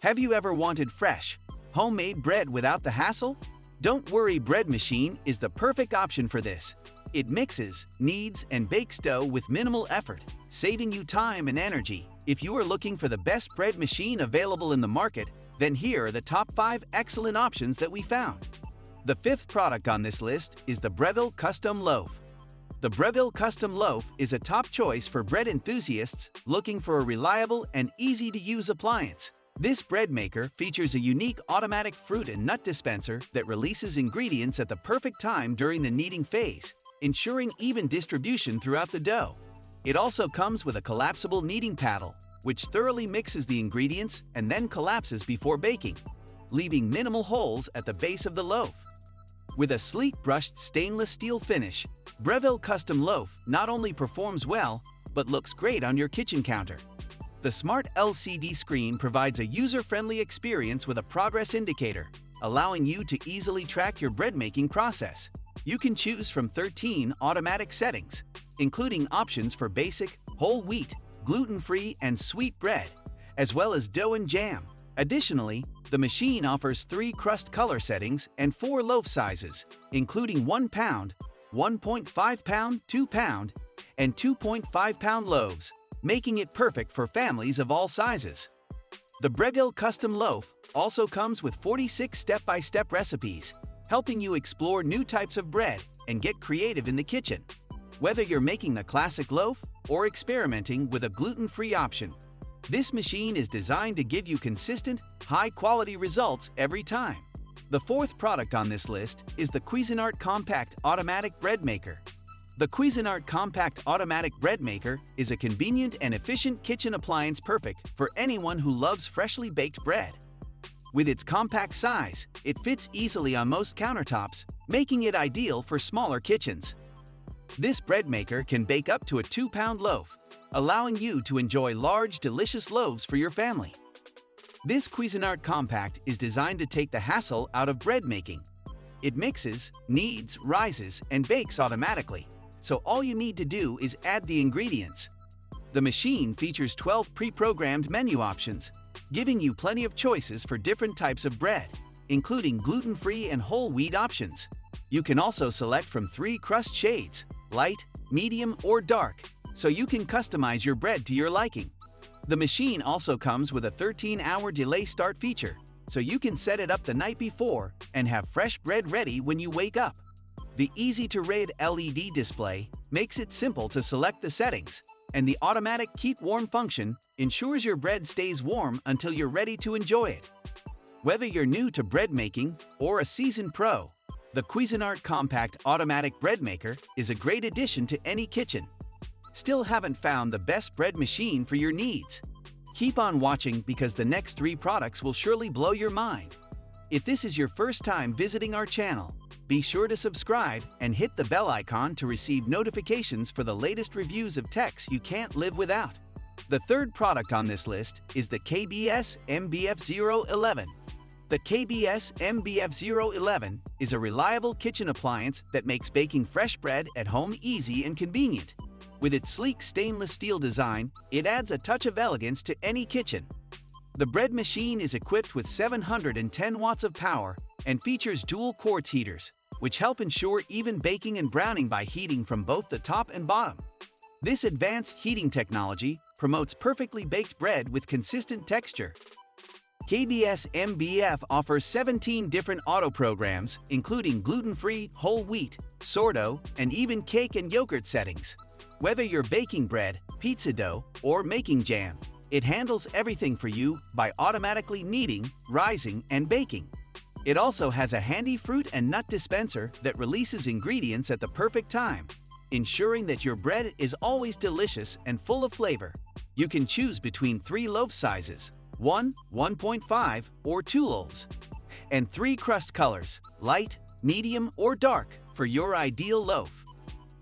Have you ever wanted fresh, homemade bread without the hassle? Don't worry, Bread Machine is the perfect option for this. It mixes, kneads, and bakes dough with minimal effort, saving you time and energy. If you are looking for the best bread machine available in the market, then here are the top 5 excellent options that we found. The 5th product on this list is the Breville Custom Loaf. The Breville Custom Loaf is a top choice for bread enthusiasts looking for a reliable and easy-to-use appliance. This bread maker features a unique automatic fruit and nut dispenser that releases ingredients at the perfect time during the kneading phase, ensuring even distribution throughout the dough. It also comes with a collapsible kneading paddle, which thoroughly mixes the ingredients and then collapses before baking, leaving minimal holes at the base of the loaf. With a sleek brushed stainless steel finish, Breville Custom Loaf not only performs well, but looks great on your kitchen counter. The smart LCD screen provides a user-friendly experience with a progress indicator, allowing you to easily track your bread-making process. You can choose from 13 automatic settings, including options for basic, whole wheat, gluten-free, and sweet bread, as well as dough and jam. Additionally, the machine offers 3 crust color settings and 4 loaf sizes, including 1 pound, 1.5 pound, 2 pound, and 2.5 pound loaves, making it perfect for families of all sizes. The Breville Custom Loaf also comes with 46 step-by-step recipes, helping you explore new types of bread and get creative in the kitchen. Whether you're making the classic loaf or experimenting with a gluten-free option, this machine is designed to give you consistent, high-quality results every time. The 4th product on this list is the Cuisinart Compact Automatic Bread Maker. The Cuisinart Compact Automatic Bread Maker is a convenient and efficient kitchen appliance perfect for anyone who loves freshly baked bread. With its compact size, it fits easily on most countertops, making it ideal for smaller kitchens. This bread maker can bake up to a 2-pound loaf, allowing you to enjoy large, delicious loaves for your family. This Cuisinart Compact is designed to take the hassle out of bread making. It mixes, kneads, rises, and bakes automatically, so all you need to do is add the ingredients. The machine features 12 pre-programmed menu options, giving you plenty of choices for different types of bread, including gluten-free and whole wheat options. You can also select from 3 crust shades, light, medium, or dark, so you can customize your bread to your liking. The machine also comes with a 13-hour delay start feature, so you can set it up the night before and have fresh bread ready when you wake up. The easy-to-read LED display makes it simple to select the settings, and the automatic keep warm function ensures your bread stays warm until you're ready to enjoy it. Whether you're new to bread making or a seasoned pro, the Cuisinart Compact Automatic Bread Maker is a great addition to any kitchen. Still haven't found the best bread machine for your needs? Keep on watching because the next 3 products will surely blow your mind. If this is your first time visiting our channel, be sure to subscribe and hit the bell icon to receive notifications for the latest reviews of techs you can't live without. The 3rd product on this list is the KBS MBF011. The KBS MBF011 is a reliable kitchen appliance that makes baking fresh bread at home easy and convenient. With its sleek stainless steel design, it adds a touch of elegance to any kitchen. The bread machine is equipped with 710 watts of power and features dual quartz heaters, which help ensure even baking and browning by heating from both the top and bottom. This advanced heating technology promotes perfectly baked bread with consistent texture. KBS MBF offers 17 different auto programs, including gluten-free, whole wheat, sourdough, and even cake and yogurt settings. Whether you're baking bread, pizza dough, or making jam, it handles everything for you by automatically kneading, rising, and baking. It also has a handy fruit and nut dispenser that releases ingredients at the perfect time, ensuring that your bread is always delicious and full of flavor. You can choose between 3 loaf sizes, 1, 1.5, or 2 loaves, and 3 crust colors, light, medium, or dark, for your ideal loaf.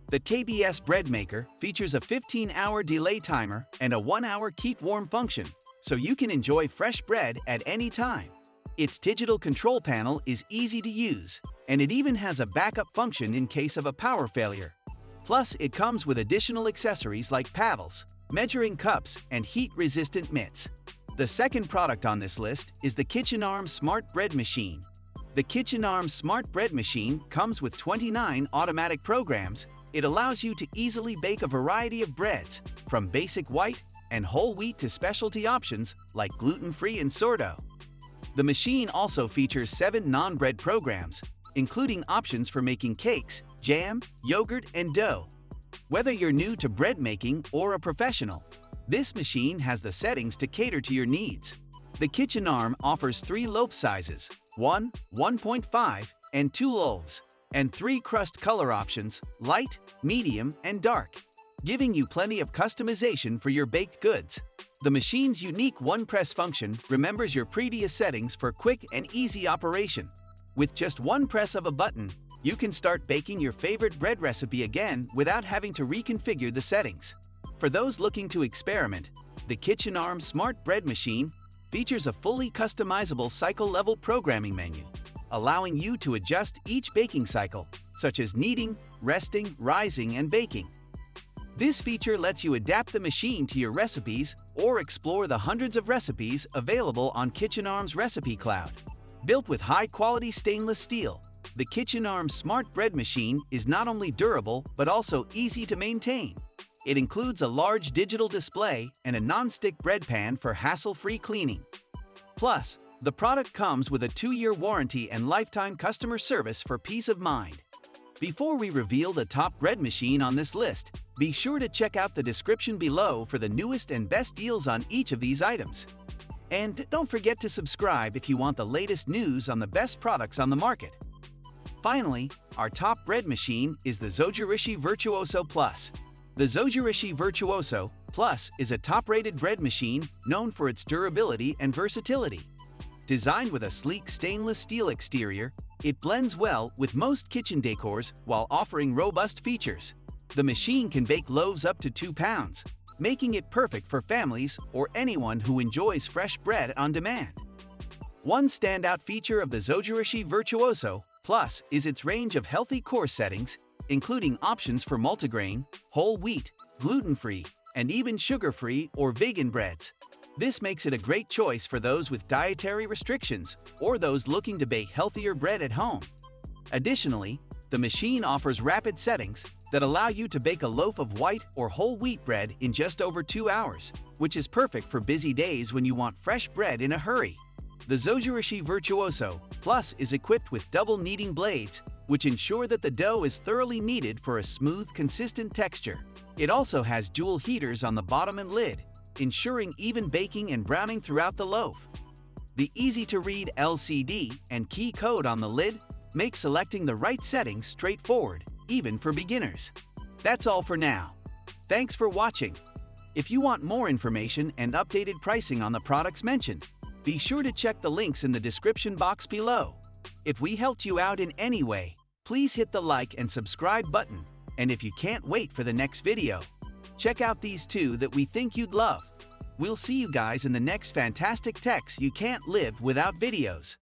The KBS Bread Maker features a 15-hour delay timer and a 1-hour keep warm function, so you can enjoy fresh bread at any time. Its digital control panel is easy to use, and it even has a backup function in case of a power failure. Plus, it comes with additional accessories like paddles, measuring cups, and heat-resistant mitts. The second product on this list is the KITCHENARM Smart Bread Machine. The KITCHENARM Smart Bread Machine comes with 29 automatic programs. It allows you to easily bake a variety of breads, from basic white and whole wheat to specialty options like gluten-free and sourdough. The machine also features 7 non-bread programs, including options for making cakes, jam, yogurt, and dough. Whether you're new to bread making or a professional, this machine has the settings to cater to your needs. The KITCHENARM offers 3 loaf sizes, 1, 1.5, and 2 loaves, and 3 crust color options, light, medium, and dark, giving you plenty of customization for your baked goods. The machine's unique one-press function remembers your previous settings for quick and easy operation. With just one press of a button, you can start baking your favorite bread recipe again without having to reconfigure the settings. For those looking to experiment, the KITCHENARM Smart Bread Machine features a fully customizable cycle-level programming menu, allowing you to adjust each baking cycle, such as kneading, resting, rising, and baking. This feature lets you adapt the machine to your recipes or explore the hundreds of recipes available on KITCHENARM's Recipe Cloud. Built with high-quality stainless steel, the KITCHENARM Smart Bread Machine is not only durable but also easy to maintain. It includes a large digital display and a non-stick bread pan for hassle-free cleaning. Plus, the product comes with a 2-year warranty and lifetime customer service for peace of mind. Before we reveal the top bread machine on this list, be sure to check out the description below for the newest and best deals on each of these items. And don't forget to subscribe if you want the latest news on the best products on the market. Finally, our top bread machine is the Zojirushi Virtuoso Plus. The Zojirushi Virtuoso Plus is a top-rated bread machine known for its durability and versatility. Designed with a sleek stainless steel exterior, it blends well with most kitchen decors while offering robust features. The machine can bake loaves up to 2 pounds, making it perfect for families or anyone who enjoys fresh bread on demand. One standout feature of the Zojirushi Virtuoso Plus is its range of healthy core settings, including options for multigrain, whole wheat, gluten-free, and even sugar-free or vegan breads. This makes it a great choice for those with dietary restrictions or those looking to bake healthier bread at home. Additionally, the machine offers rapid settings that allow you to bake a loaf of white or whole wheat bread in just over 2 hours, which is perfect for busy days when you want fresh bread in a hurry. The Zojirushi Virtuoso Plus is equipped with double kneading blades, which ensure that the dough is thoroughly kneaded for a smooth, consistent texture. It also has dual heaters on the bottom and lid, ensuring even baking and browning throughout the loaf. The easy-to-read LCD and key code on the lid make selecting the right settings straightforward, even for beginners. That's all for now. Thanks for watching. If you want more information and updated pricing on the products mentioned, be sure to check the links in the description box below. If we helped you out in any way, please hit the like and subscribe button. And if you can't wait for the next video, check out these 2 that we think you'd love. We'll see you guys in the next fantastic techs you can't live without videos.